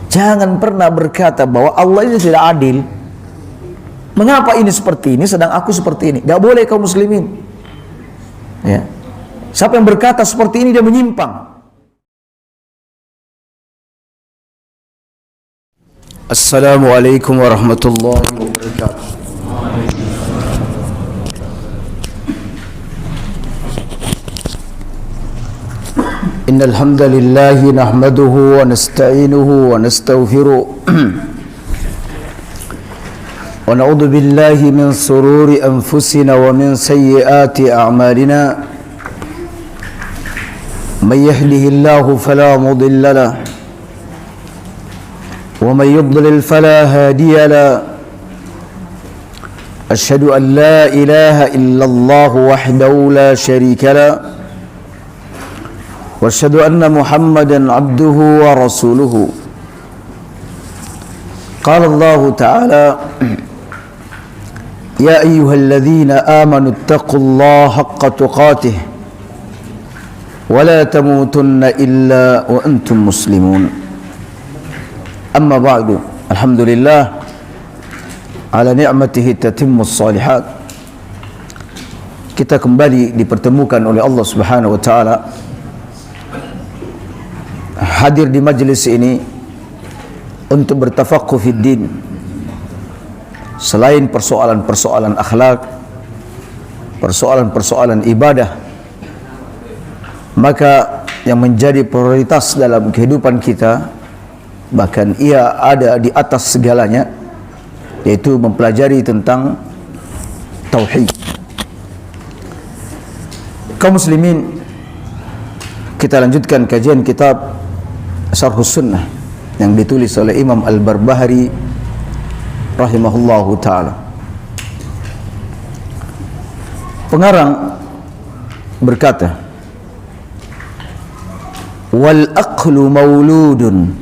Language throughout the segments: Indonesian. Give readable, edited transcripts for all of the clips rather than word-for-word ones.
Jangan pernah berkata bahwa Allah ini tidak adil. Mengapa ini seperti ini sedang aku seperti ini? Tidak boleh kaum muslimin. Ya. Siapa yang berkata seperti ini dia menyimpang. Assalamualaikum warahmatullahi wabarakatuh. Innal hamdalillah nahmaduhu wa nasta'inuhu wa nastaghfiruh wa na'udzu billahi min sururi anfusina wa min sayyiati a'malina may yahdihillahu fala mudilla lahu wa may yudlil fala hadiya lahu asyhadu an la ilaha illallah wahdahu la syarika lahu واشهد ان محمدا عبده ورسوله قال الله تعالى يا ايها الذين امنوا اتقوا الله حق تقاته ولا تموتن الا وانتم مسلمون اما بعد الحمد لله على نعمته تتم الصالحات. Kita kembali dipertemukan oleh Allah Subhanahu wa taala hadir di majlis ini untuk bertafaqquh fid din. Selain persoalan-persoalan akhlak, persoalan-persoalan ibadah, maka yang menjadi prioritas dalam kehidupan kita, bahkan ia ada di atas segalanya, yaitu mempelajari tentang tauhid. Kaum muslimin, kita lanjutkan kajian kitab Syarhus Sunnah yang ditulis oleh Imam Al-Barbahari rahimahullahu ta'ala. Pengarang berkata, wal aqlu mauludun,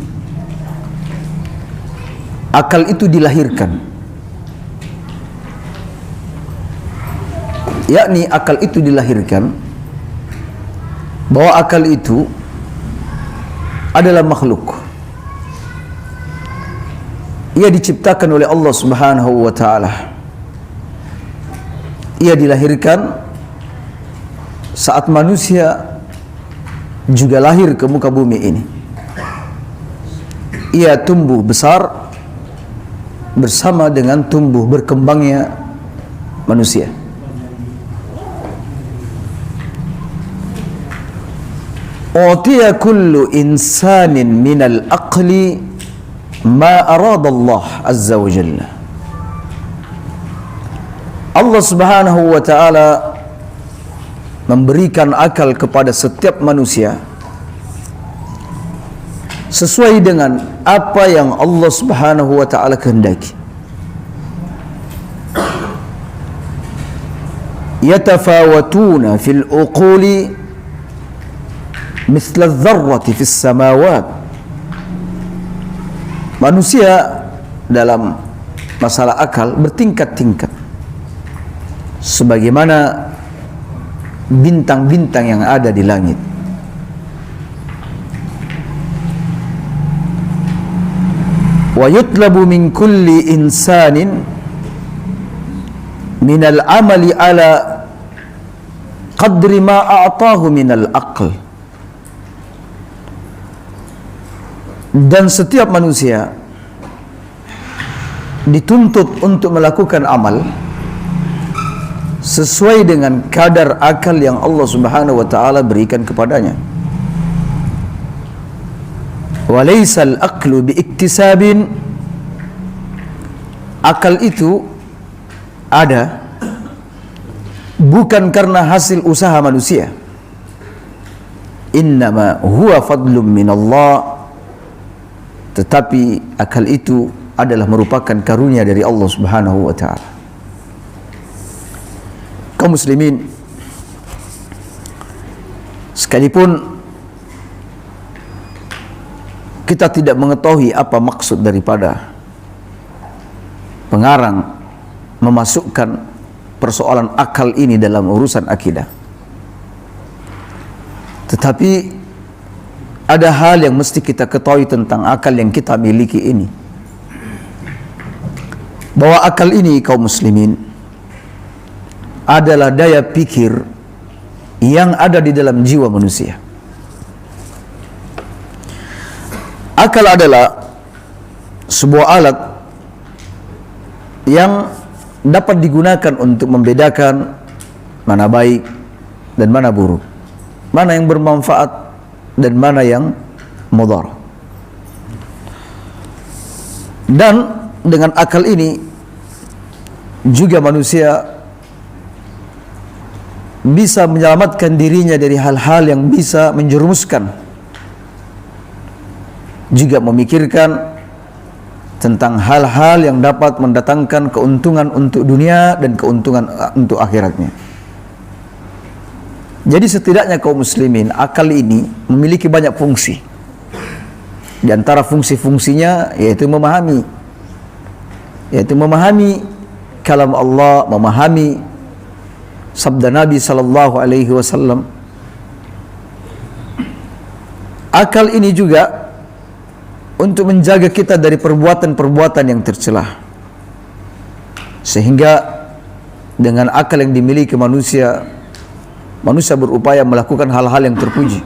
akal itu dilahirkan, yakni akal itu dilahirkan, bahwa akal itu adalah makhluk. Ia diciptakan oleh Allah Subhanahu wa taala. Ia dilahirkan saat manusia juga lahir ke muka bumi ini. Ia tumbuh besar bersama dengan tumbuh berkembangnya manusia. Utiya kullu insanin minal aqli ma arada Allah azza wa jalla. Allah Subhanahu wa ta'ala memberikan akal kepada setiap manusia sesuai dengan apa yang Allah Subhanahu wa ta'ala kehendaki. Yatafawatuna fil uquli misla dzarrati fis samawat. Manusia dalam masalah akal bertingkat-tingkat sebagaimana bintang-bintang yang ada di langit. Wa yutlabu min kulli insanin minal amali ala qadri ma a'tahu minal aql. Dan setiap manusia dituntut untuk melakukan amal sesuai dengan kadar akal yang Allah Subhanahu wa ta'ala berikan kepadanya. Walaysal aqlu biiktisabin, akal itu ada bukan karena hasil usaha manusia. Innama huwa fadlum minallah, tetapi akal itu adalah merupakan karunia dari Allah Subhanahu wa ta'ala. Kaum muslimin, sekalipun kita tidak mengetahui apa maksud daripada pengarang memasukkan persoalan akal ini dalam urusan akidah, tetapi ada hal yang mesti kita ketahui tentang akal yang kita miliki ini. Bahwa akal ini, kaum muslimin, adalah daya pikir yang ada di dalam jiwa manusia. Akal adalah sebuah alat yang dapat digunakan untuk membedakan mana baik dan mana buruk, mana yang bermanfaat dan mana yang mudhar. Dan dengan akal ini juga manusia bisa menyelamatkan dirinya dari hal-hal yang bisa menjerumuskan, juga memikirkan tentang hal-hal yang dapat mendatangkan keuntungan untuk dunia dan keuntungan untuk akhiratnya. Jadi setidaknya kaum muslimin, akal ini memiliki banyak fungsi. Di antara fungsi-fungsinya yaitu memahami kalam Allah, memahami sabda Nabi sallallahu alaihi wasallam. Akal ini juga untuk menjaga kita dari perbuatan-perbuatan yang tercelah. Sehingga dengan akal yang dimiliki manusia berupaya melakukan hal-hal yang terpuji.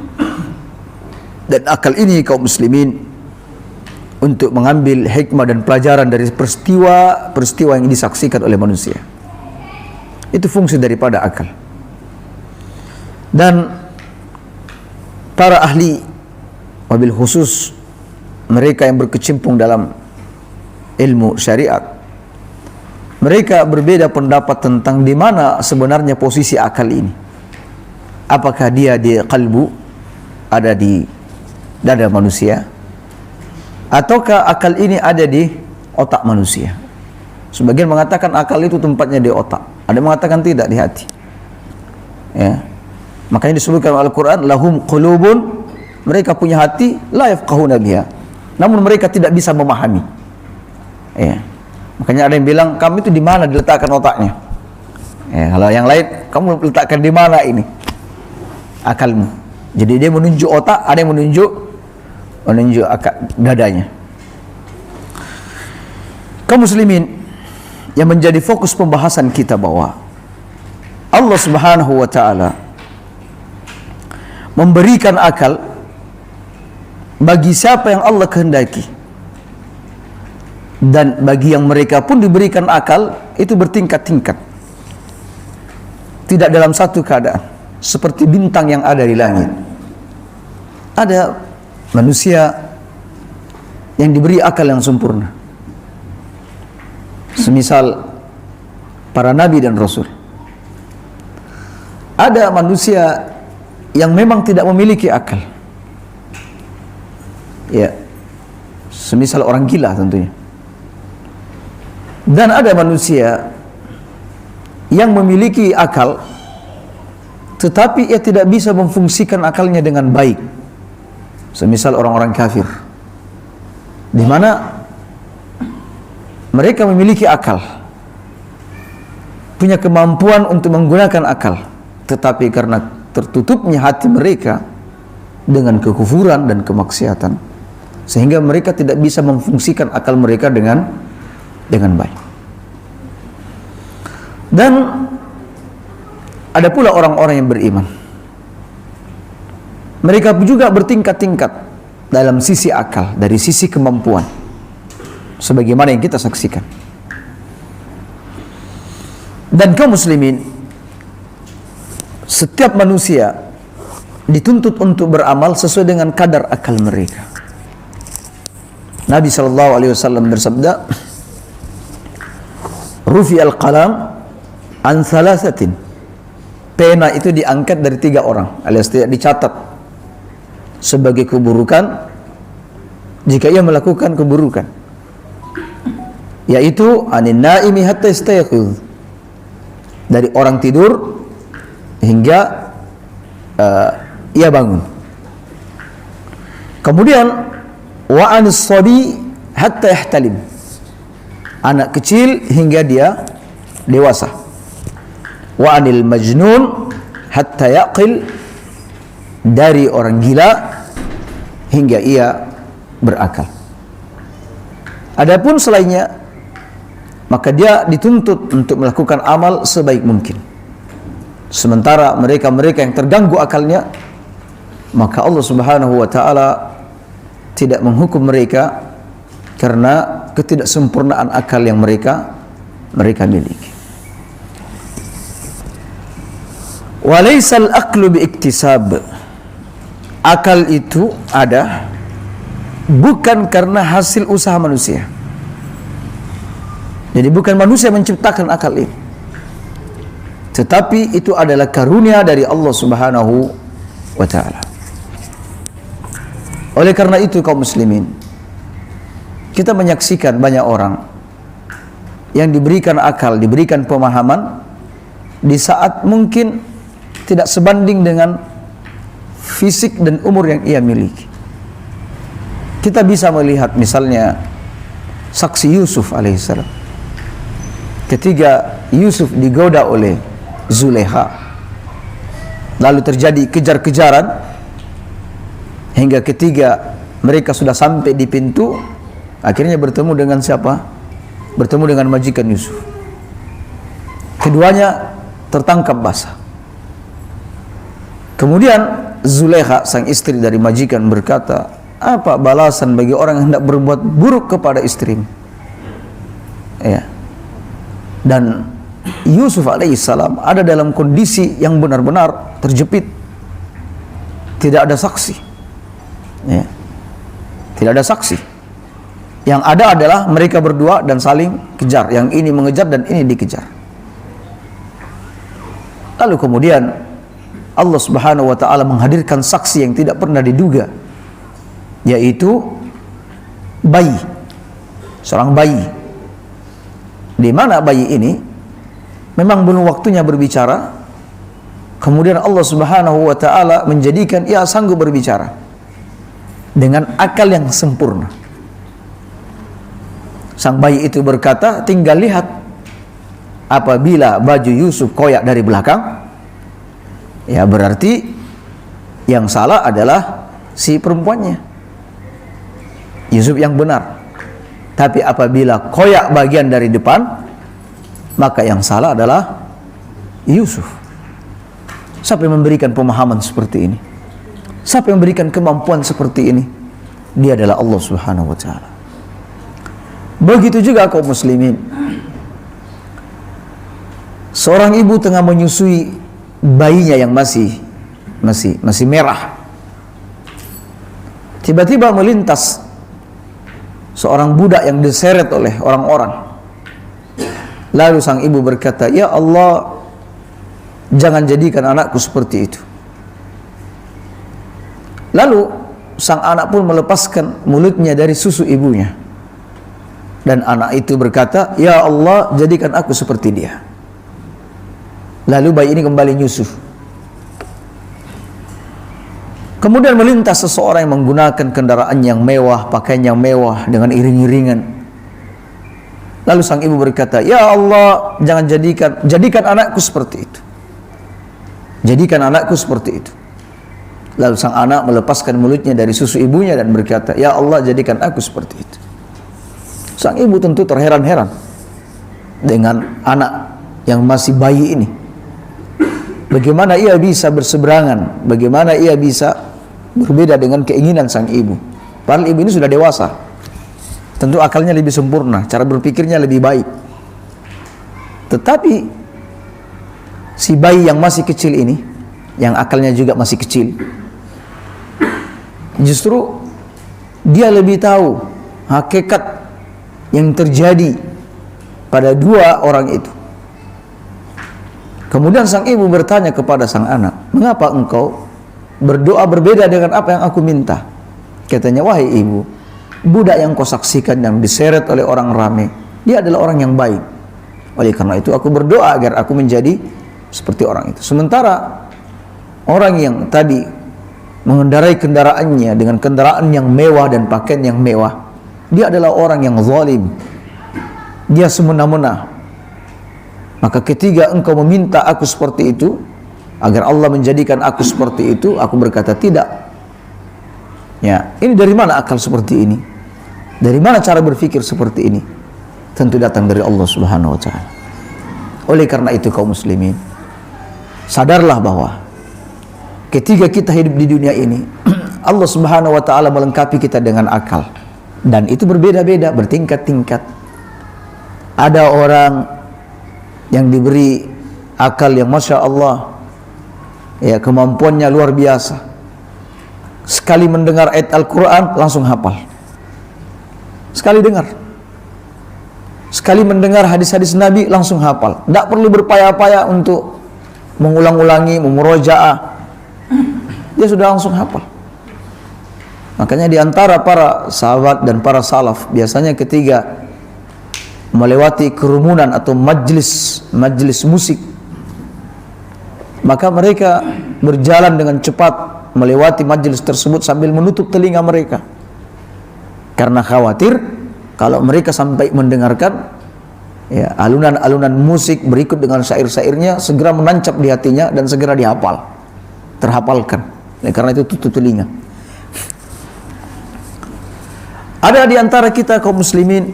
Dan akal ini, kaum muslimin, untuk mengambil hikmah dan pelajaran dari peristiwa yang disaksikan oleh manusia. Itu fungsi daripada akal. Dan para ahli, wabil khusus mereka yang berkecimpung dalam ilmu syariat, mereka berbeda pendapat tentang di mana sebenarnya posisi akal ini. Apakah dia di qalbu, ada di dada manusia, ataukah akal ini ada di otak manusia? Sebagian mengatakan akal itu tempatnya di otak, ada yang mengatakan tidak, di hati. Ya. Makanya disebutkan Al-Quran, lahum qulubun, mereka punya hati, la yafqahuna biha, namun mereka tidak bisa memahami. Ya. Makanya ada yang bilang, kamu itu di mana diletakkan otaknya? Ya, kalau yang lain, kamu letakkan di mana ini akalmu? Jadi dia menunjuk otak, ada yang menunjuk akal dadanya. Kaum muslimin, yang menjadi fokus pembahasan kita bahwa Allah Subhanahu wa taala memberikan akal bagi siapa yang Allah kehendaki, dan bagi yang mereka pun diberikan akal itu bertingkat-tingkat, tidak dalam satu keadaan, seperti bintang yang ada di langit. Ada manusia yang diberi akal yang sempurna, semisal para nabi dan rasul. Ada manusia yang memang tidak memiliki akal, ya, semisal orang gila tentunya. Dan ada manusia yang memiliki akal tetapi ia tidak bisa memfungsikan akalnya dengan baik, semisal orang-orang kafir, di mana mereka memiliki akal, punya kemampuan untuk menggunakan akal, tetapi karena tertutupnya hati mereka dengan kekufuran dan kemaksiatan, sehingga mereka tidak bisa memfungsikan akal mereka dengan baik. Dan ada pula orang-orang yang beriman, mereka juga bertingkat-tingkat dalam sisi akal, dari sisi kemampuan, sebagaimana yang kita saksikan. Dan kaum muslimin, setiap manusia dituntut untuk beramal sesuai dengan kadar akal mereka. Nabi SAW bersabda, Rufi al-qalam an thalathatin, pena itu diangkat dari 3 orang, alias tidak dicatat sebagai keburukan jika ia melakukan keburukan, yaitu anin naimi hatta istayqiz, dari orang tidur hingga ia bangun. Kemudian wa anis sabi hatta yahtalim, anak kecil hingga dia dewasa. Wa anil majnun hatta yaqil, dari orang gila hingga ia berakal. Adapun selainnya, maka dia dituntut untuk melakukan amal sebaik mungkin. Sementara mereka-mereka yang terganggu akalnya, maka Allah Subhanahu wa taala tidak menghukum mereka karena ketidaksempurnaan akal yang mereka miliki. Walaisal aqlu biiktisab. Akal itu ada bukan karena hasil usaha manusia. Jadi bukan manusia menciptakan akal ini, tetapi itu adalah karunia dari Allah Subhanahu wa taala. Oleh karena itu kaum muslimin, kita menyaksikan banyak orang yang diberikan akal, diberikan pemahaman di saat mungkin tidak sebanding dengan fisik dan umur yang ia miliki. Kita bisa melihat misalnya saksi Yusuf alaihissalam. Ketika Yusuf digoda oleh Zulekha, lalu terjadi kejar-kejaran hingga ketiga mereka sudah sampai di pintu, akhirnya bertemu dengan siapa? Bertemu dengan majikan Yusuf. Keduanya tertangkap basah. Kemudian Zulekha, sang istri dari majikan, berkata, apa balasan bagi orang yang hendak berbuat buruk kepada istrimu? Ya. Dan Yusuf alaihissalam ada dalam kondisi yang benar-benar terjepit, tidak ada saksi. Ya. Tidak ada saksi. Yang ada adalah mereka berdua dan saling kejar. Yang ini mengejar dan ini dikejar. Lalu kemudian Allah Subhanahu wa taala menghadirkan saksi yang tidak pernah diduga, yaitu bayi. Seorang bayi. Di mana bayi ini memang belum waktunya berbicara. Kemudian Allah Subhanahu wa taala menjadikan ia sanggup berbicara dengan akal yang sempurna. Sang bayi itu berkata, tinggal lihat, apabila baju Yusuf koyak dari belakang, ya berarti yang salah adalah si perempuannya, Yusuf yang benar. Tapi apabila koyak bagian dari depan, maka yang salah adalah Yusuf. Siapa yang memberikan pemahaman seperti ini? Siapa yang memberikan kemampuan seperti ini? Dia adalah Allah Subhanahu wa taala. Begitu juga kaum muslimin. Seorang ibu tengah menyusui bayinya yang masih merah. Tiba-tiba melintas seorang budak yang diseret oleh orang-orang. Lalu sang ibu berkata, ya Allah, jangan jadikan anakku seperti itu. Lalu sang anak pun melepaskan mulutnya dari susu ibunya. Dan anak itu berkata, ya Allah, jadikan aku seperti dia. Lalu bayi ini kembali nyusu. Kemudian melintas seseorang yang menggunakan kendaraan yang mewah, pakaian yang mewah dengan iring-iringan. Lalu sang ibu berkata, ya Allah, jangan jadikan anakku seperti itu. Jadikan anakku seperti itu. Lalu sang anak melepaskan mulutnya dari susu ibunya dan berkata, ya Allah, jadikan aku seperti itu. Sang ibu tentu terheran-heran dengan anak yang masih bayi ini. Bagaimana ia bisa berseberangan? Bagaimana ia bisa berbeda dengan keinginan sang ibu? Padahal ibu ini sudah dewasa. Tentu akalnya lebih sempurna, cara berpikirnya lebih baik. Tetapi si bayi yang masih kecil ini, yang akalnya juga masih kecil, justru dia lebih tahu hakikat yang terjadi pada dua orang itu. Kemudian sang ibu bertanya kepada sang anak, mengapa engkau berdoa berbeda dengan apa yang aku minta? Katanya, wahai ibu, budak yang kau saksikan yang diseret oleh orang ramai, dia adalah orang yang baik. Oleh karena itu aku berdoa agar aku menjadi seperti orang itu. Sementara orang yang tadi mengendarai kendaraannya dengan kendaraan yang mewah dan pakaian yang mewah, dia adalah orang yang zalim. Dia semena-mena. Maka ketika engkau meminta aku seperti itu, agar Allah menjadikan aku seperti itu, aku berkata tidak. Ya, ini dari mana akal seperti ini? Dari mana cara berpikir seperti ini? Tentu datang dari Allah Subhanahu wa taala. Oleh karena itu kaum muslimin, sadarlah bahwa ketika kita hidup di dunia ini, Allah Subhanahu wa taala melengkapi kita dengan akal. Dan itu berbeda-beda, bertingkat-tingkat. Ada orang yang diberi akal yang Masya Allah, ya, kemampuannya luar biasa. Sekali mendengar ayat Al-Quran langsung hafal. Sekali dengar, sekali mendengar hadis-hadis Nabi langsung hafal. Tidak perlu berpayah-payah untuk mengulang-ulangi, memurojaah. Dia sudah langsung hafal. Makanya di antara para sahabat dan para salaf, biasanya ketika melewati kerumunan atau majlis musik, maka mereka berjalan dengan cepat melewati majlis tersebut sambil menutup telinga mereka, karena khawatir kalau mereka sampai mendengarkan, ya, alunan-alunan musik berikut dengan syair-syairnya segera menancap di hatinya dan segera dihafal, terhafalkan. Karena itu tutup telinga. Ada di antara kita kaum muslimin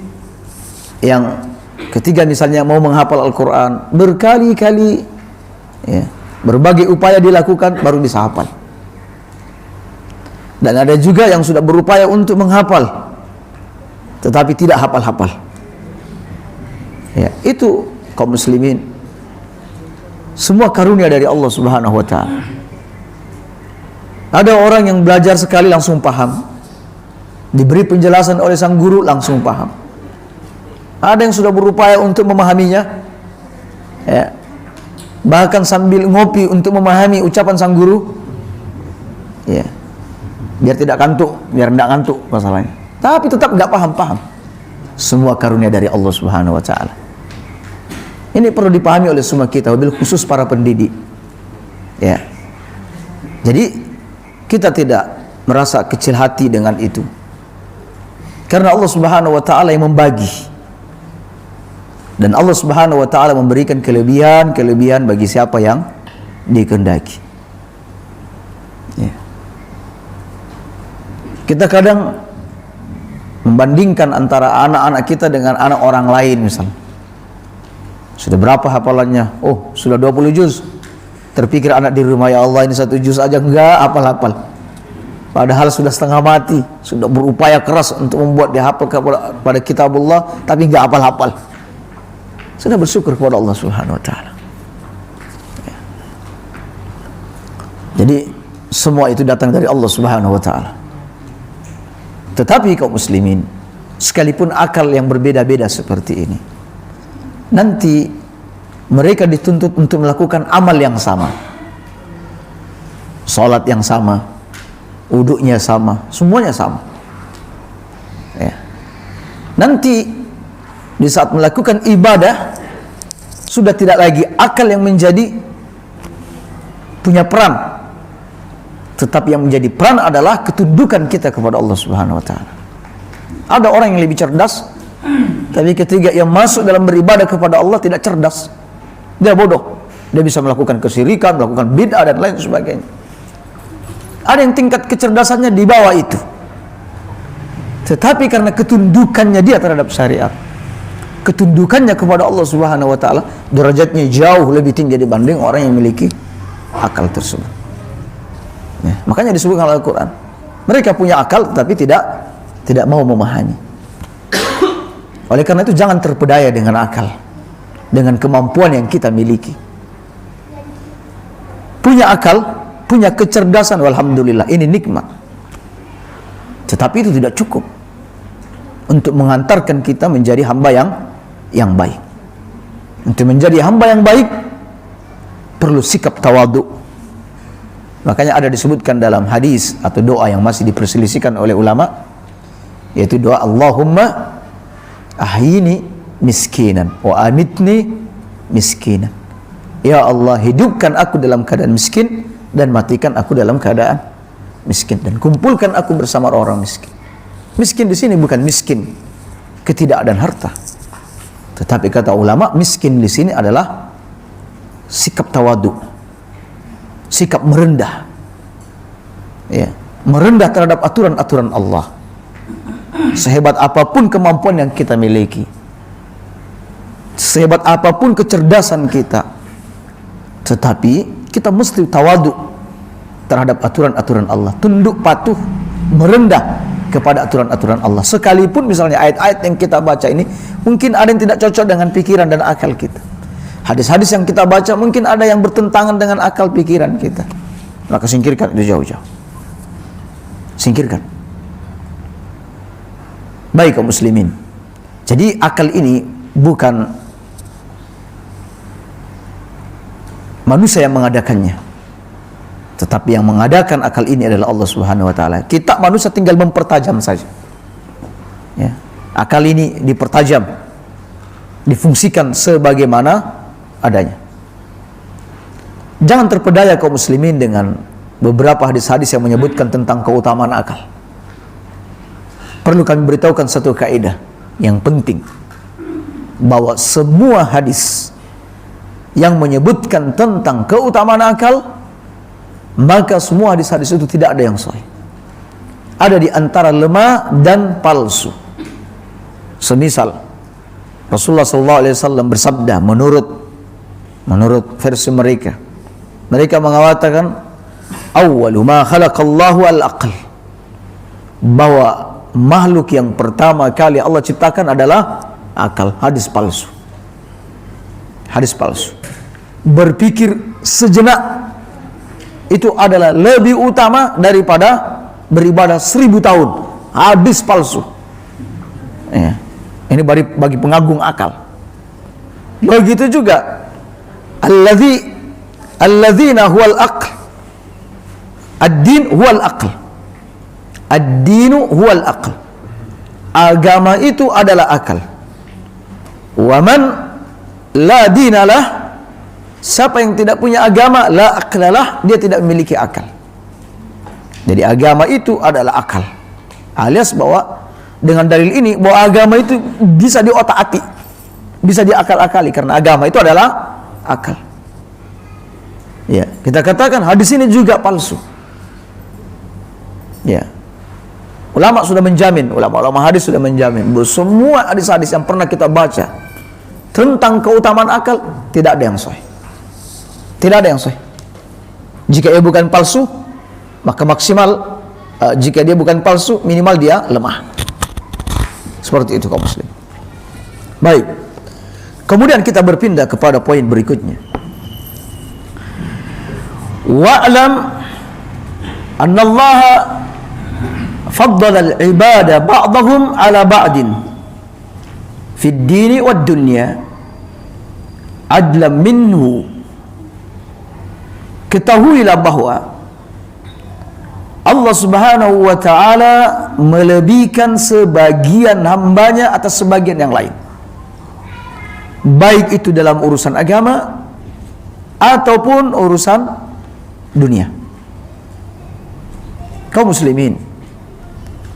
yang ketika misalnya mau menghafal Al-Quran berkali-kali, ya, berbagai upaya dilakukan baru bisa hafal. Dan ada juga yang sudah berupaya untuk menghafal tetapi tidak hafal-hafal. Ya, itu kaum muslimin semua karunia dari Allah Subhanahu wa taala. Ada orang yang belajar sekali langsung paham, diberi penjelasan oleh sang guru langsung paham. Ada yang sudah berupaya untuk memahaminya, ya, bahkan sambil ngopi untuk memahami ucapan sang guru, ya, biar tidak kantuk, biar tidak ngantuk masalahnya, tapi tetap tidak paham-paham. Semua karunia dari Allah Subhanahu wa taala. Ini perlu dipahami oleh semua kita, wabil khusus para pendidik, ya. Jadi kita tidak merasa kecil hati dengan itu, karena Allah Subhanahu wa taala yang membagi. Dan Allah Subhanahu wa taala memberikan kelebihan bagi siapa yang dikehendaki. Ya. Kita kadang membandingkan antara anak-anak kita dengan anak orang lain misalnya. Sudah berapa hafalannya? Oh, sudah 20 juz. Terpikir anak di rumah, ya Allah ini 1 juz aja enggak hafal-hafal. Padahal sudah setengah mati, sudah berupaya keras untuk membuat dia hafal kepada kitabullah, tapi enggak hafal-hafal. Sudah bersyukur kepada Allah Subhanahu wa taala. Ya. Jadi semua itu datang dari Allah Subhanahu wa taala. Tetapi kaum muslimin, sekalipun akal yang berbeda-beda seperti ini, nanti mereka dituntut untuk melakukan amal yang sama. Salat yang sama, wuduknya sama, semuanya sama. Ya. Nanti di saat melakukan ibadah sudah tidak lagi akal yang menjadi punya peran, tetapi yang menjadi peran adalah ketundukan kita kepada Allah Subhanahu wa taala. Ada orang yang lebih cerdas, tapi ketika ia masuk dalam beribadah kepada Allah tidak cerdas, dia bodoh, dia bisa melakukan kesyirikan, melakukan bid'ah dan lain sebagainya. Ada yang tingkat kecerdasannya di bawah itu, tetapi karena ketundukannya dia terhadap syariat, ketundukannya kepada Allah Subhanahu wa taala, derajatnya jauh lebih tinggi dibanding orang yang memiliki akal tersebut. Ya, makanya disebutkan Al-Quran, mereka punya akal tetapi tidak mau memahami. Oleh karena itu jangan terpedaya dengan akal, dengan kemampuan yang kita miliki. Punya akal, punya kecerdasan, walhamdulillah, ini nikmat. Tetapi itu tidak cukup untuk mengantarkan kita menjadi hamba yang baik. Untuk menjadi hamba yang baik perlu sikap tawadhu. Makanya ada disebutkan dalam hadis atau doa yang masih diperselisihkan oleh ulama, yaitu doa Allahumma ahyini miskinan wa amitni miskinan. Ya Allah, hidupkan aku dalam keadaan miskin dan matikan aku dalam keadaan miskin, dan kumpulkan aku bersama orang miskin. Miskin di sini bukan miskin ketidakadaan harta, tetapi kata ulama, miskin di sini adalah sikap tawadhu, sikap merendah. Ya, merendah terhadap aturan-aturan Allah. Sehebat apapun kemampuan yang kita miliki, sehebat apapun kecerdasan kita, tetapi kita mesti tawadu terhadap aturan-aturan Allah, tunduk patuh, merendah kepada aturan-aturan Allah. Sekalipun misalnya ayat-ayat yang kita baca ini mungkin ada yang tidak cocok dengan pikiran dan akal kita. Hadis-hadis yang kita baca mungkin ada yang bertentangan dengan akal pikiran kita. Maka singkirkan itu jauh-jauh. Singkirkan. Baik kaum muslimin. Jadi akal ini bukan manusia yang mengadakannya, tetapi yang mengadakan akal ini adalah Allah Subhanahu wa taala. Kita manusia tinggal mempertajam saja. Ya. Akal ini dipertajam, difungsikan sebagaimana adanya. Jangan terpedaya kaum muslimin dengan beberapa hadis-hadis yang menyebutkan tentang keutamaan akal. Perlu kami beritahukan satu kaidah yang penting, bahwa semua hadis yang menyebutkan tentang keutamaan akal, maka semua hadis-hadis itu tidak ada yang sahih. Ada di antara lemah dan palsu. Semisal Rasulullah SAW bersabda menurut versi mereka mengatakan awwalu ma khalaqallahu al-aql, bahwa makhluk yang pertama kali Allah ciptakan adalah akal. Hadis palsu. Hadis palsu. Berpikir sejenak itu adalah lebih utama daripada beribadah 1000 tahun. Hadis palsu. Ya. Ini bagi pengagung akal. Begitu juga alladzina huwal aql. Ad-din huwal aql. Ad-dinu huwal aql. Agama itu adalah akal. Wa man la dinalah, siapa yang tidak punya agama, la aqlalah, dia tidak memiliki akal. Jadi agama itu adalah akal. Alias bahwa dengan dalil ini bahwa agama itu bisa diotak-atik, bisa diakal-akali, karena agama itu adalah akal. Ya, kita katakan hadis ini juga palsu. Ya. Ulama sudah menjamin, ulama hadis sudah menjamin bahwa semua hadis-hadis yang pernah kita baca tentang keutamaan akal tidak ada yang sahih. Tidak ada yang sahih. Jika ia bukan palsu, maka maksimal jika dia bukan palsu, minimal dia lemah. Seperti itu kaum muslim. Baik. Kemudian kita berpindah kepada poin berikutnya. Wa'lam anna Allah faddala al-ibada ba'dahum ala ba'din fi ad-din wa ad-dunya adlan minhu. Ketahuilah bahwa Allah Subhanahu wa ta'ala melebihkan sebagian hambanya atas sebagian yang lain, baik itu dalam urusan agama ataupun urusan dunia. Kaum muslimin,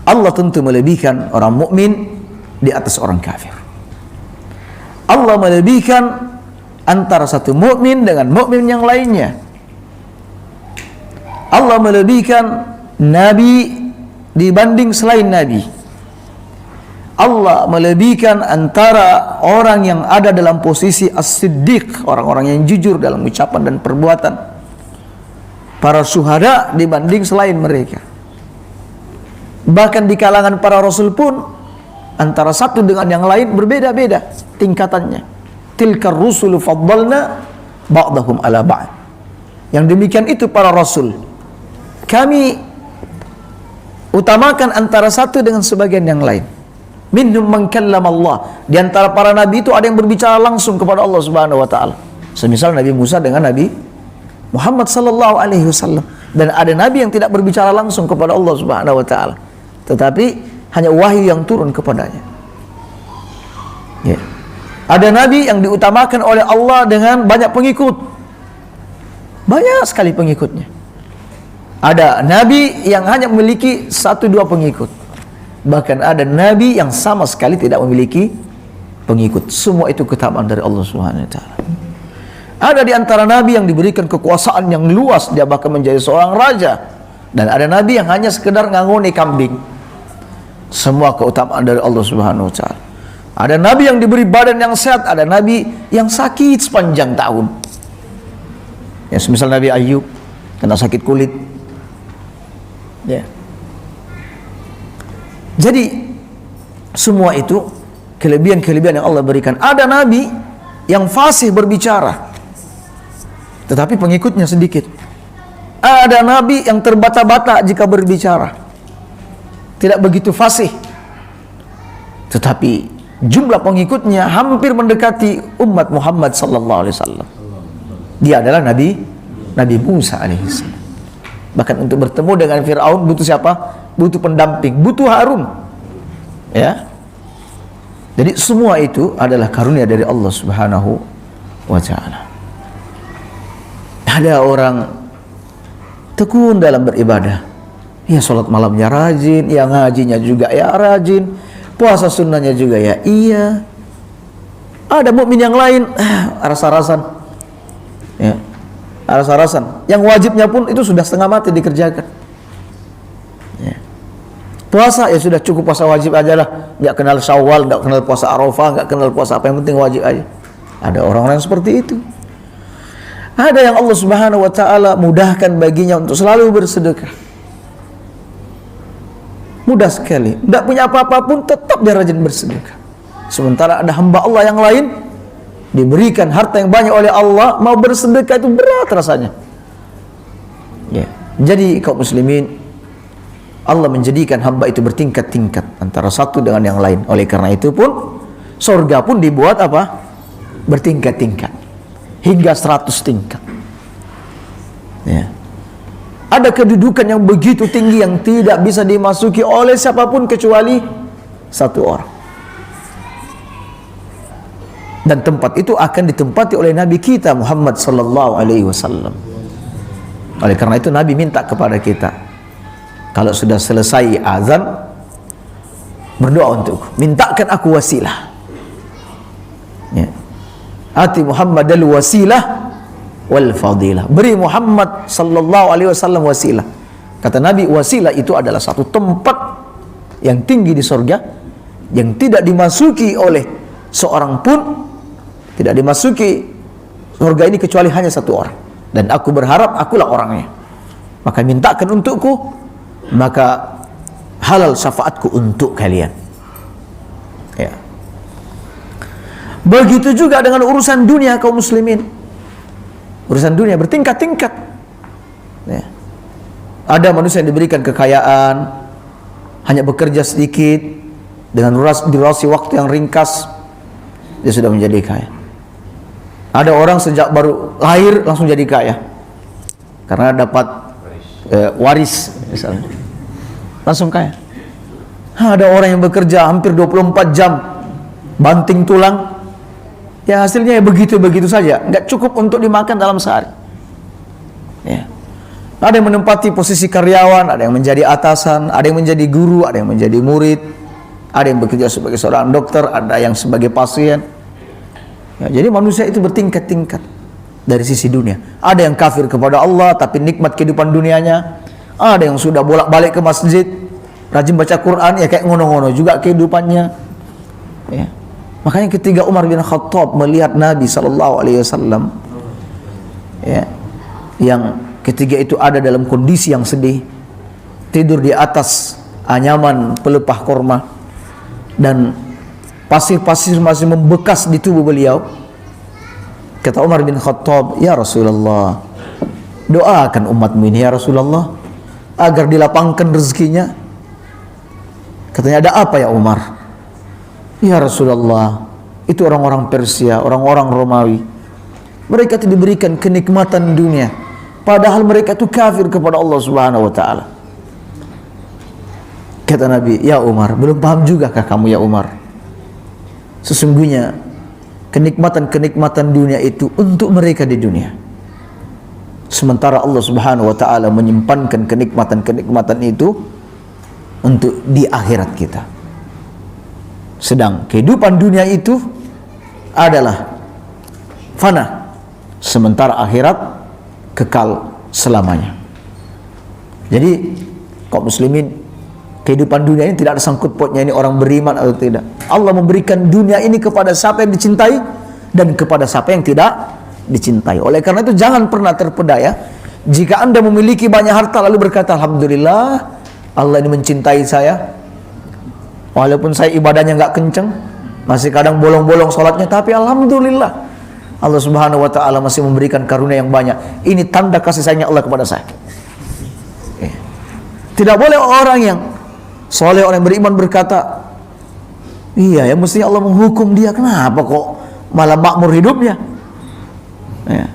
Allah tentu melebihkan orang mukmin di atas orang kafir. Allah melebihkan antara satu mukmin dengan mukmin yang lainnya. Allah melebihkan nabi dibanding selain nabi. Allah melebihkan antara orang yang ada dalam posisi as-siddiq, orang-orang yang jujur dalam ucapan dan perbuatan, para syuhada dibanding selain mereka. Bahkan di kalangan para rasul pun antara satu dengan yang lain berbeda-beda tingkatannya. Tilkar rusulu faddalna ba'dahum ala ba'd. Yang demikian itu para rasul, kami utamakan antara satu dengan sebagian yang lain. Minhum man kallama Allah. Di antara para nabi itu ada yang berbicara langsung kepada Allah Subhanahu wa taala. Semisal Nabi Musa dengan Nabi Muhammad sallallahu alaihi wasallam. Dan ada nabi yang tidak berbicara langsung kepada Allah Subhanahu wa taala, tetapi hanya wahyu yang turun kepadanya. Ya. Ada nabi yang diutamakan oleh Allah dengan banyak pengikut. Banyak sekali pengikutnya. Ada nabi yang hanya memiliki 1-2 pengikut. Bahkan ada nabi yang sama sekali tidak memiliki pengikut. Semua itu keutamaan dari Allah Subhanahu wa taala. Ada di antara nabi yang diberikan kekuasaan yang luas, dia bahkan menjadi seorang raja, Dan ada nabi yang hanya sekedar ngangoni kambing. Semua keutamaan dari Allah Subhanahu wa taala. Ada nabi yang diberi badan yang sehat, ada nabi yang sakit sepanjang tahun. Ya, semisal Nabi Ayub kena sakit kulit. Ya. Jadi semua itu kelebihan-kelebihan yang Allah berikan. Ada nabi yang fasih berbicara, tetapi pengikutnya sedikit. Ada nabi yang terbata-bata jika berbicara, tidak begitu fasih, tetapi jumlah pengikutnya hampir mendekati umat Muhammad sallallahu alaihi wasallam. Dia adalah Nabi Musa alaihissalam. Bahkan untuk bertemu dengan Fir'aun butuh siapa? Butuh pendamping, butuh Harun. Ya. Jadi semua itu adalah karunia dari Allah Subhanahu wa taala. Ada orang tekun dalam beribadah. Ya, sholat malamnya rajin, ya ngajinya juga ya rajin, puasa sunnahnya juga ya iya. Ada mukmin yang lain rasa-rasan. Ya. Rasa-rasan. Yang wajibnya pun itu sudah setengah mati dikerjakan. Ya. Puasa ya sudah cukup puasa wajib aja lah, nggak kenal Syawal, nggak kenal puasa Arafah, nggak kenal puasa apa, yang penting wajib aja. Ada orang-orang yang seperti itu. Ada yang Allah Subhanahu wa taala mudahkan baginya untuk selalu bersedekah. Mudah sekali, tidak punya apa-apa pun tetap dia rajin bersedekah. Sementara ada hamba Allah yang lain diberikan harta yang banyak oleh Allah, mau bersedekah itu berat rasanya. Ya. Jadi kaum muslimin, Allah menjadikan hamba itu bertingkat-tingkat antara satu dengan yang lain. Oleh karena itu pun surga pun dibuat apa? Bertingkat-tingkat hingga 100 tingkat. Ya. Ada kedudukan yang begitu tinggi yang tidak bisa dimasuki oleh siapapun kecuali satu orang. Dan tempat itu akan ditempati oleh Nabi kita Muhammad sallallahu alaihi wasallam. Oleh karena itu Nabi minta kepada kita, kalau sudah selesai azan, berdoa untukku, mintakan aku wasilah. Ya. Ati Muhammad al wasilah wal fadilah. Beri Muhammad sallallahu alaihi wasallam wasilah. Kata Nabi, wasilah itu adalah satu tempat yang tinggi di surga yang tidak dimasuki oleh seorang pun, tidak dimasuki surga ini kecuali hanya satu orang. Dan aku berharap akulah orangnya. Maka mintakan untukku, maka halal syafaatku untuk kalian. Ya. Begitu juga dengan urusan dunia kaum muslimin. Urusan dunia bertingkat-tingkat. Ya. Ada manusia yang diberikan kekayaan, hanya bekerja sedikit, dengan durasi waktu yang ringkas, dia sudah menjadi kaya. Ada orang sejak baru lahir langsung jadi kaya karena dapat waris misalnya, langsung kaya. Ada orang yang bekerja hampir 24 jam banting tulang, ya hasilnya ya begitu-begitu saja, nggak cukup untuk dimakan dalam sehari. Ya. Ada yang menempati posisi karyawan, ada yang menjadi atasan, ada yang menjadi guru, ada yang menjadi murid, ada yang bekerja sebagai seorang dokter, ada yang sebagai pasien. Ya, jadi manusia itu bertingkat-tingkat dari sisi dunia. Ada yang kafir kepada Allah tapi nikmat kehidupan dunianya. Ada yang sudah bolak-balik ke masjid, rajin baca Quran, ya kayak ngono-ngono juga kehidupannya. Ya. Makanya ketika Umar bin Khattab melihat Nabi SAW, ya, yang ketika itu ada dalam kondisi yang sedih, tidur di atas anyaman pelepah korma, dan pasir-pasir masih membekas di tubuh beliau. Kata Umar bin Khattab, ya Rasulullah, doakan umatmu ini ya Rasulullah agar dilapangkan rezekinya. Katanya, ada apa ya Umar? Ya Rasulullah, itu orang-orang Persia, orang-orang Romawi, mereka itu diberikan kenikmatan dunia, padahal mereka itu kafir kepada Allah Subhanahu wa taala. Kata Nabi, ya Umar, belum paham juga kah kamu ya Umar? Sesungguhnya kenikmatan-kenikmatan dunia itu untuk mereka di dunia, sementara Allah Subhanahu wa taala menyimpankan kenikmatan-kenikmatan itu untuk di akhirat kita. Sedang kehidupan dunia itu adalah fana, sementara akhirat kekal selamanya. Jadi kaum muslimin, kehidupan dunia ini tidak ada sangkut pautnya ini orang beriman atau tidak. Allah memberikan dunia ini kepada siapa yang dicintai dan kepada siapa yang tidak dicintai. Oleh karena itu jangan pernah terpedaya jika Anda memiliki banyak harta lalu berkata, alhamdulillah Allah ini mencintai saya, walaupun saya ibadahnya nggak kenceng, masih kadang bolong-bolong sholatnya, tapi alhamdulillah Allah subhanahu wa ta'ala masih memberikan karunia yang banyak. Ini tanda kasih sayangnya Allah kepada saya. Tidak boleh orang yang soleh, orang yang beriman berkata, iya ya mestinya Allah menghukum dia, kenapa kok malah makmur hidupnya ya.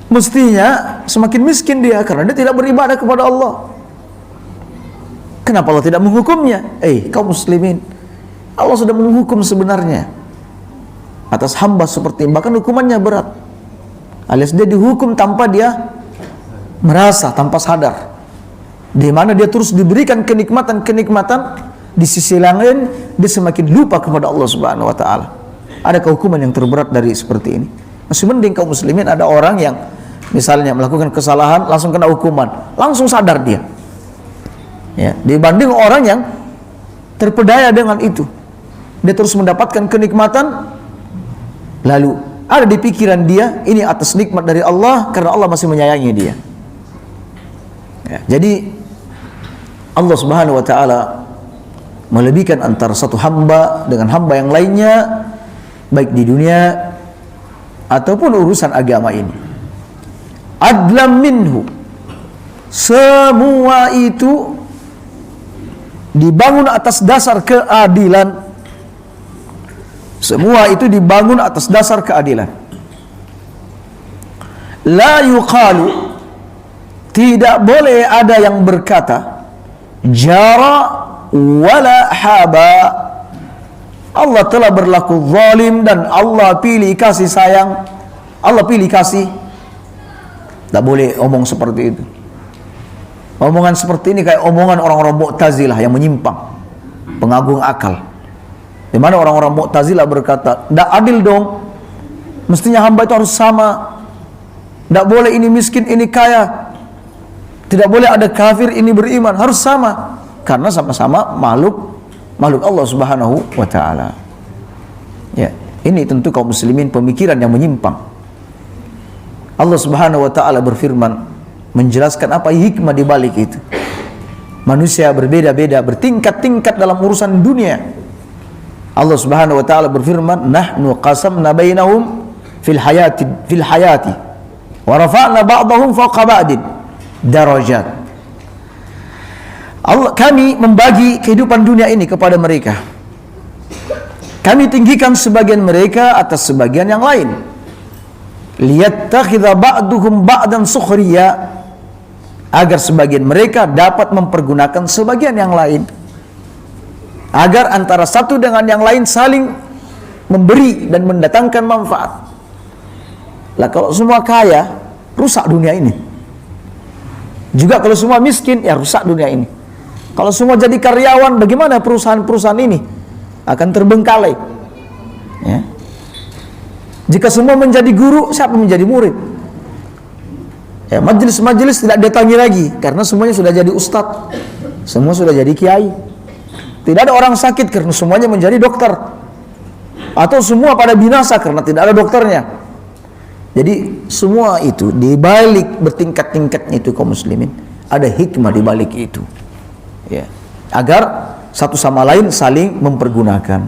Mestinya semakin miskin dia karena dia tidak beribadah kepada Allah. Kenapa Allah tidak menghukumnya? Kaum muslimin, Allah sudah menghukum sebenarnya atas hamba seperti ini, bahkan hukumannya berat, alias dia dihukum tanpa dia merasa, tanpa sadar, di mana dia terus diberikan kenikmatan-kenikmatan, di sisi lain dia semakin lupa kepada Allah subhanahu wa ta'ala. Adakah hukuman yang terberat dari seperti ini? Masih mending kaum muslimin ada orang yang misalnya melakukan kesalahan langsung kena hukuman, langsung sadar dia ya, dibanding orang yang terpedaya dengan itu, dia terus mendapatkan kenikmatan, lalu ada di pikiran dia ini atas nikmat dari Allah karena Allah masih menyayangi dia ya. Jadi Allah subhanahu wa ta'ala melebihkan antara satu hamba dengan hamba yang lainnya, baik di dunia ataupun urusan agama ini. Adlam minhu, semua itu dibangun atas dasar keadilan. Semua itu dibangun atas dasar keadilan. La yuqalu, tidak boleh ada yang berkata jara wala haba, Allah telah berlaku zalim dan Allah pilih kasih sayang, Allah pilih kasih. Tak boleh omong seperti itu. Omongan seperti ini kayak omongan orang-orang Mu'tazilah yang menyimpang, pengagung akal. Di mana orang-orang Mu'tazilah berkata, tidak adil dong, mestinya hamba itu harus sama, tidak boleh ini miskin ini kaya, tidak boleh ada kafir ini beriman, harus sama, karena sama-sama makhluk Allah subhanahu wa ta'ala ya. Ini tentu kaum muslimin pemikiran yang menyimpang. Allah subhanahu wa ta'ala berfirman menjelaskan apa hikmah di balik itu. Manusia berbeda-beda, bertingkat-tingkat dalam urusan dunia. Allah subhanahu wa ta'ala berfirman, nahnu qasamna bainahum fil hayati wa rafa'na ba'dahum fawqa ba'din darajat. Kami membagi kehidupan dunia ini kepada mereka. Kami tinggikan sebagian mereka atas sebagian yang lain. Liyattakhidha ba'duhum ba'dan sukhriya, agar sebagian mereka dapat mempergunakan sebagian yang lain, agar antara satu dengan yang lain saling memberi dan mendatangkan manfaat. Lah kalau semua kaya, rusak dunia ini. Juga kalau semua miskin, ya rusak dunia ini. Kalau semua jadi karyawan, bagaimana perusahaan-perusahaan ini akan terbengkalai ya. Jika semua menjadi guru, siapa menjadi murid ya? Majelis-majelis tidak datangi lagi karena semuanya sudah jadi ustadz, semua sudah jadi kiai. Tidak ada orang sakit karena semuanya menjadi dokter, atau semua pada binasa karena tidak ada dokternya. Jadi semua itu dibalik bertingkat-tingkatnya itu kaum muslimin, ada hikmah di balik itu ya, agar satu sama lain saling mempergunakan.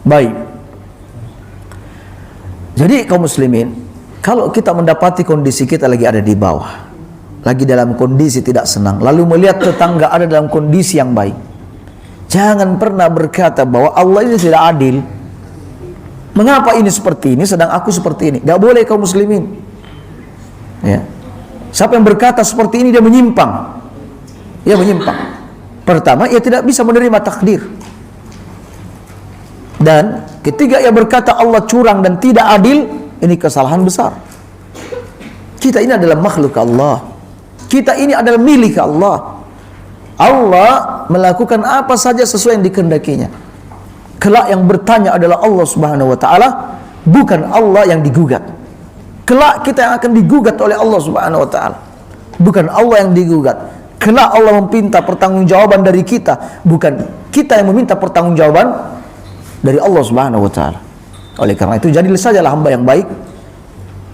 Baik. Jadi kaum muslimin, kalau kita mendapati kondisi kita lagi ada di bawah, lagi dalam kondisi tidak senang, lalu melihat tetangga ada dalam kondisi yang baik, jangan pernah berkata bahwa Allah ini tidak adil. Mengapa ini seperti ini sedang aku seperti ini? Gak boleh kaum muslimin ya. Siapa yang berkata seperti ini dia menyimpang. Ia menyimpang. Pertama, ia tidak bisa menerima takdir. Dan ketika ia berkata Allah curang dan tidak adil, ini kesalahan besar. Kita ini adalah makhluk Allah. Kita ini adalah milik Allah. Allah melakukan apa saja sesuai yang dikehendakinya. Kelak yang bertanya adalah Allah subhanahu wa ta'ala, bukan Allah yang digugat. Kelak kita yang akan digugat oleh Allah subhanahu wa ta'ala, bukan Allah yang digugat. Kelak Allah meminta pertanggungjawaban dari kita, bukan kita yang meminta pertanggungjawaban dari Allah Subhanahu wa taala. Oleh karena itu, jadilah sajalah hamba yang baik,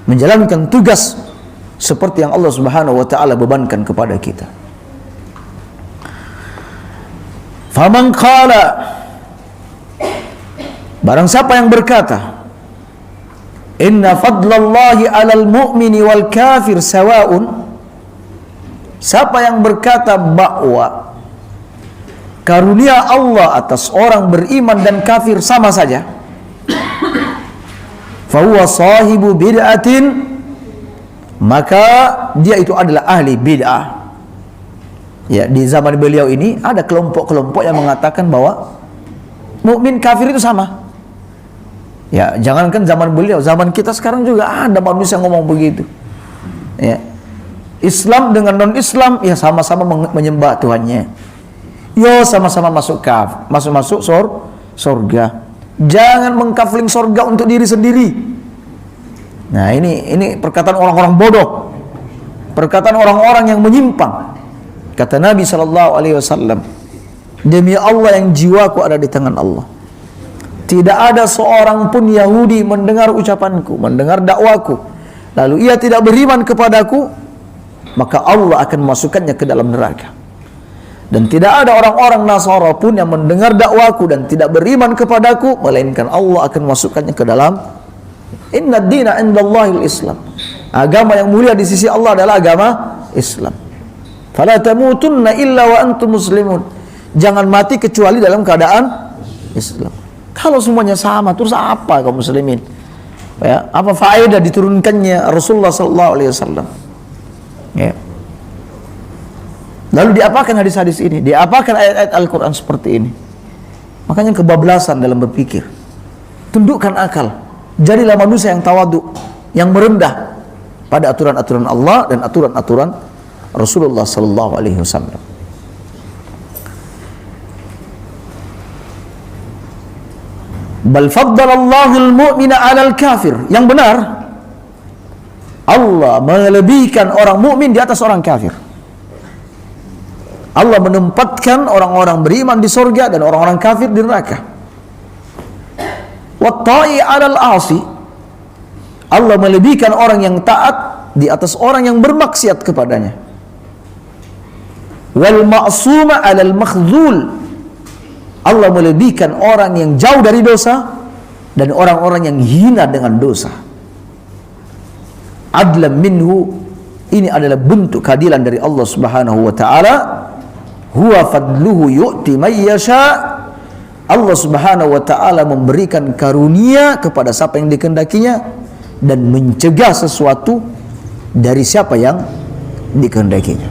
menjalankan tugas seperti yang Allah Subhanahu wa taala bebankan kepada kita. Faman qala, barang siapa yang berkata, inna fadlallahi 'alal mu'mini wal kafir sawa'un, siapa yang berkata bahwa karunia Allah atas orang beriman dan kafir sama saja, fahuwa sahibu bid'atin, maka dia itu adalah ahli bid'ah. Ya, di zaman beliau ini ada kelompok-kelompok yang mengatakan bahwa mukmin kafir itu sama. Ya, jangankan zaman beliau, zaman kita sekarang juga ada manusia yang ngomong begitu. Ya. Islam dengan non-Islam ya sama-sama menyembah Tuhannya. Yo sama-sama masuk surga. Jangan mengkafling surga untuk diri sendiri. Nah, ini perkataan orang-orang bodoh. Perkataan orang-orang yang menyimpang. Kata Nabi SAW, demi Allah yang jiwaku ada di tangan Allah, tidak ada seorang pun Yahudi mendengar ucapanku, mendengar dakwaku, lalu ia tidak beriman kepadaku, maka Allah akan memasukkannya ke dalam neraka. Dan tidak ada orang-orang Nasara pun yang mendengar dakwaku dan tidak beriman kepadaku, melainkan Allah akan memasukkannya ke dalam inna dina indallahil Islam. Agama yang mulia di sisi Allah adalah agama Islam. Fala tamutunna illa wa antum muslimun. Jangan mati kecuali dalam keadaan Islam. Kalau semuanya sama, terus apa kaum muslimin? Ya, apa faedah diturunkannya Rasulullah sallallahu alaihi wasallam? Ya. Lalu diapakan hadis-hadis ini? Diapakan ayat-ayat Al-Quran seperti ini? Makanya kebablasan dalam berpikir. Tundukkan akal. Jadilah manusia yang tawadhu, yang merendah pada aturan-aturan Allah dan aturan-aturan Rasulullah sallallahu alaihi wasallam. Bal faddalallahu al-mu'mina 'alal kafir. Yang benar, Allah melebihkan orang mukmin di atas orang kafir. Allah menempatkan orang-orang beriman di surga dan orang-orang kafir di neraka. Watta'i 'alal 'asi. Allah melebihkan orang yang taat di atas orang yang bermaksiat kepadanya. Wal ma'suma 'alal makhdhul. Allah melebihkan orang yang jauh dari dosa dan orang-orang yang hina dengan dosa. Adlan minhu, ini adalah bentuk keadilan dari Allah Subhanahu wa taala. Huwa fadluhu yu'ti may yasha. Allah Subhanahu wa taala memberikan karunia kepada siapa yang dikehendakinya dan mencegah sesuatu dari siapa yang dikehendakinya.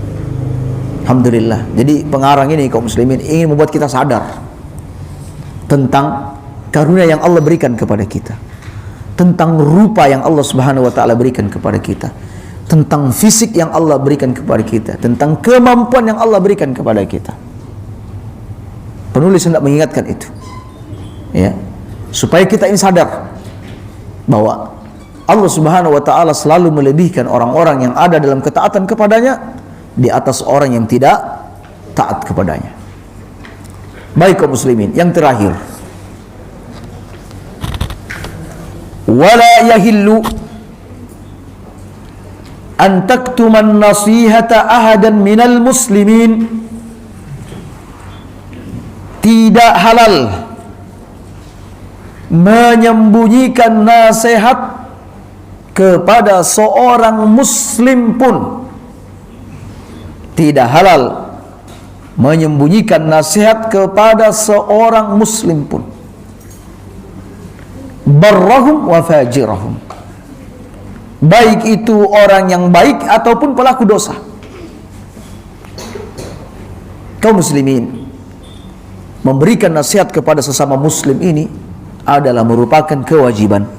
Alhamdulillah. Jadi pengarang ini kaum muslimin ingin membuat kita sadar tentang karunia yang Allah berikan kepada kita, tentang rupa yang Allah Subhanahu wa taala berikan kepada kita, tentang fisik yang Allah berikan kepada kita, tentang kemampuan yang Allah berikan kepada kita. Penulis hendak mengingatkan itu, ya, supaya kita ini sadar bahwa Allah Subhanahu wa taala selalu melebihkan orang-orang yang ada dalam ketaatan kepadanya di atas orang yang tidak taat kepadanya. Baik kaum muslimin, yang terakhir, wala yahillu an taktuman nasihata ahadan minal muslimin. Tidak halal menyembunyikan nasihat kepada seorang muslim pun. Tidak halal menyembunyikan nasihat kepada seorang muslim pun, barrahum wa fajirahum, baik itu orang yang baik ataupun pelaku dosa. Kaum muslimin, memberikan nasihat kepada sesama muslim ini adalah merupakan kewajiban.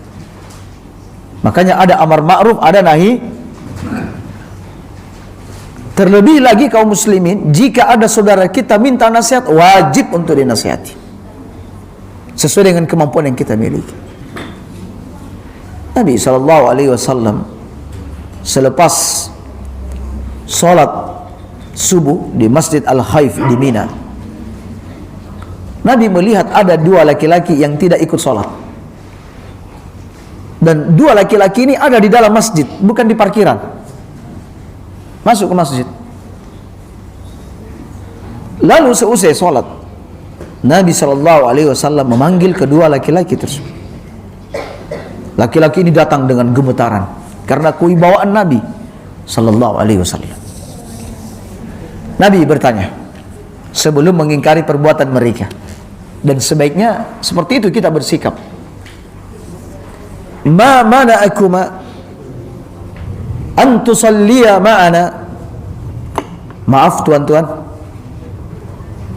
Makanya ada amar ma'ruf, ada nahi. Terlebih lagi kaum muslimin, jika ada saudara kita minta nasihat, wajib untuk dinasihati sesuai dengan kemampuan yang kita miliki. Nabi SAW selepas sholat subuh di Masjid Al-Khaif di Mina, Nabi melihat ada dua laki-laki yang tidak ikut sholat. Dan dua laki-laki ini ada di dalam masjid, bukan di parkiran. Masuk ke masjid. Lalu seusai sholat, Nabi SAW memanggil kedua laki-laki tersebut. Laki-laki ini datang dengan gemetaran karena kewibawaan Nabi SAW. Nabi bertanya sebelum mengingkari perbuatan mereka, dan sebaiknya seperti itu kita bersikap. Ma mana'akuma an tusalliya ma'ana. Maaf tuan-tuan,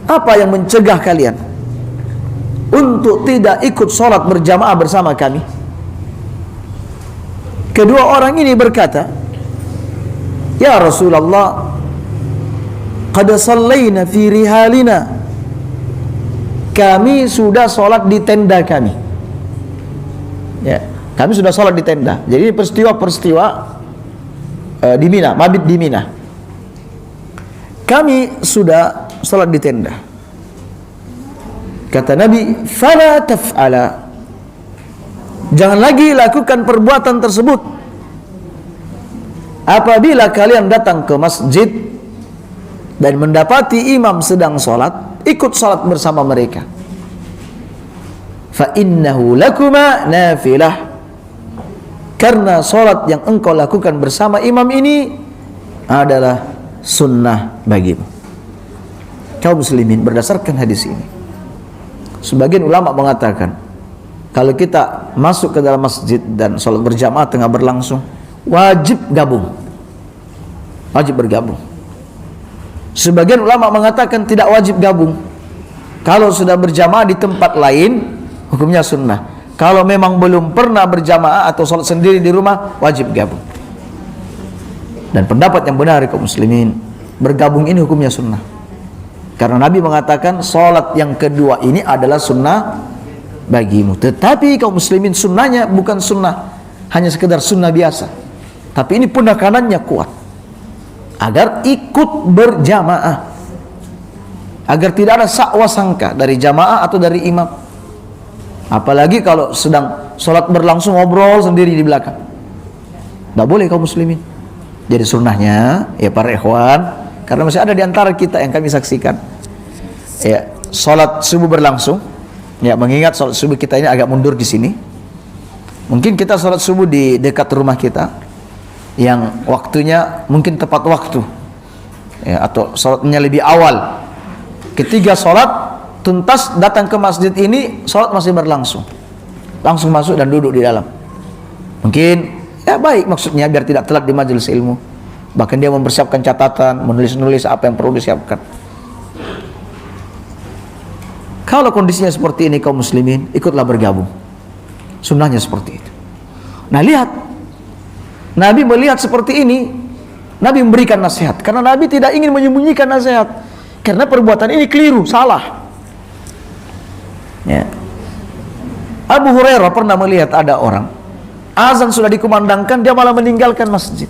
apa yang mencegah kalian untuk tidak ikut sholat berjamaah bersama kami? Kedua orang ini berkata, ya Rasulullah, qad sallayna fi rihalina, kami sudah sholat di tenda kami. Ya, kami sudah sholat di tenda. Jadi peristiwa-peristiwa di Mina, mabit di Mina. Kami sudah sholat di tenda. Kata Nabi, fala taf'ala, jangan lagi lakukan perbuatan tersebut. Apabila kalian datang ke masjid dan mendapati imam sedang sholat, ikut sholat bersama mereka. Fa innahu lakuma nafilah, karena sholat yang engkau lakukan bersama imam ini adalah sunnah bagimu. Kaum muslimin, berdasarkan hadis ini, sebagian ulama mengatakan kalau kita masuk ke dalam masjid dan sholat berjamaah tengah berlangsung, wajib gabung, wajib bergabung. Sebagian ulama mengatakan tidak wajib gabung. Kalau sudah berjamaah di tempat lain, hukumnya sunnah. Kalau memang belum pernah berjamaah atau sholat sendiri di rumah, wajib gabung. Dan pendapat yang benar kaum muslimin, bergabung ini hukumnya sunnah. Karena Nabi mengatakan sholat yang kedua ini adalah sunnah bagimu. Tetapi kaum muslimin, sunnahnya bukan sunnah hanya sekedar sunnah biasa, tapi ini penekanannya kuat agar ikut berjamaah, agar tidak ada sakwa sangka dari jamaah atau dari imam. Apalagi kalau sedang sholat berlangsung ngobrol sendiri di belakang, tidak boleh kaum muslimin. Jadi sunnahnya ya para ikhwan, karena masih ada di antara kita yang kami saksikan, ya sholat subuh berlangsung, ya mengingat sholat subuh kita ini agak mundur di sini. Mungkin kita sholat subuh di dekat rumah kita, yang waktunya mungkin tepat waktu, ya, atau sholatnya lebih awal. Ketika sholat tuntas datang ke masjid ini, sholat masih berlangsung, langsung masuk dan duduk di dalam. Mungkin ya baik maksudnya biar tidak telat di majelis ilmu, bahkan dia mempersiapkan catatan, menulis-nulis apa yang perlu disiapkan. Kalau kondisinya seperti ini kaum muslimin, ikutlah bergabung. Sunnahnya seperti itu. Nah lihat, Nabi melihat seperti ini, Nabi memberikan nasihat, karena Nabi tidak ingin menyembunyikan nasihat, karena perbuatan ini keliru, salah. Ya. Abu Hurairah pernah melihat ada orang, azan sudah dikumandangkan, dia malah meninggalkan masjid.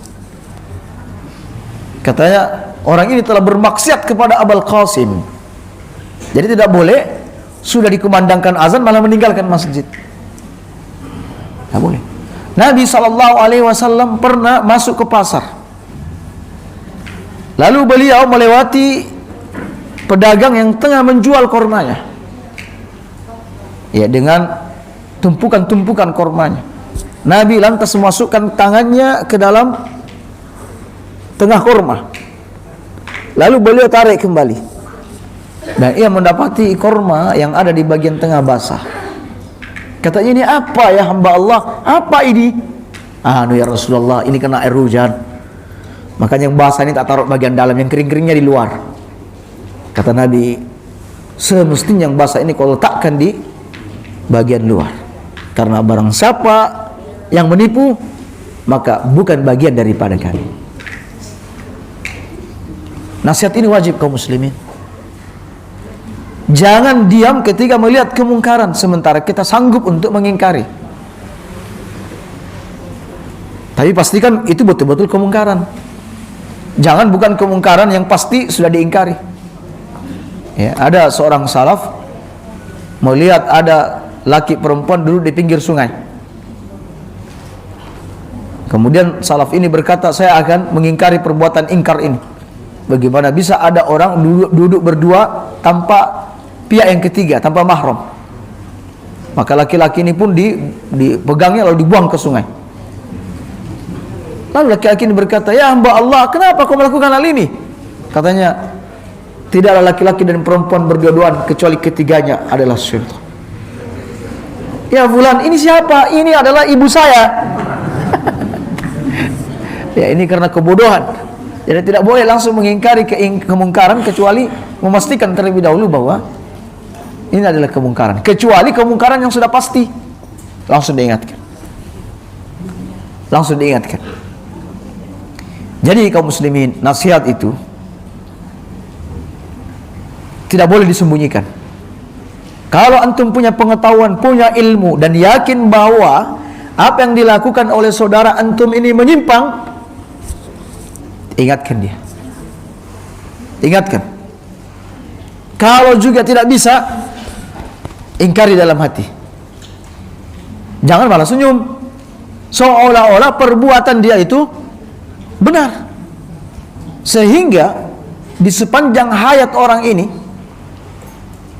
Katanya orang ini telah bermaksiat kepada Abul Qasim. Jadi tidak boleh sudah dikumandangkan azan malah meninggalkan masjid. Tidak boleh. Nabi SAW pernah masuk ke pasar, lalu beliau melewati pedagang yang tengah menjual kormanya, ya, dengan tumpukan-tumpukan kormanya. Nabi lantas memasukkan tangannya ke dalam tengah korma, lalu beliau tarik kembali, dan ia mendapati korma yang ada di bagian tengah basah. Katanya, ini apa ya hamba Allah? Apa ini? Ya Rasulullah, ini kena air hujan, makanya yang basah ini tak taruh bagian dalam, yang kering-keringnya di luar. Kata Nabi, semestinya yang basah ini kau letakkan di bagian luar, karena barang siapa yang menipu, maka bukan bagian daripada kami. Nasihat ini wajib kaum muslimin. Jangan diam ketika melihat kemungkaran sementara kita sanggup untuk mengingkari. Tapi pastikan itu betul-betul kemungkaran. Jangan bukan kemungkaran yang pasti sudah diingkari. Ya, ada seorang salaf melihat ada laki perempuan duduk di pinggir sungai. Kemudian salaf ini berkata, saya akan mengingkari perbuatan ingkar ini. Bagaimana bisa ada orang duduk berdua tanpa pihak yang ketiga, tanpa mahram? Maka laki-laki ini pun dipegangnya lalu dibuang ke sungai. Lalu laki-laki ini berkata, ya hamba Allah, kenapa kau melakukan hal ini? Katanya, tidaklah laki-laki dan perempuan berdua-duaan kecuali ketiganya adalah syaitan. Ya fulan, ini siapa? Ini adalah ibu saya. Ya, ini karena kebodohan. Jadi tidak boleh langsung mengingkari kemungkaran kecuali memastikan terlebih dahulu bahwa ini adalah kemungkaran. Kecuali kemungkaran yang sudah pasti, langsung diingatkan. Langsung diingatkan. Jadi kaum muslimin, nasihat itu tidak boleh disembunyikan. Kalau antum punya pengetahuan, punya ilmu, dan yakin bahwa apa yang dilakukan oleh saudara antum ini menyimpang, ingatkan dia. Ingatkan. Kalau juga tidak bisa, ingkari dalam hati. Jangan malah senyum, seolah-olah perbuatan dia itu benar. Sehingga di sepanjang hayat orang ini,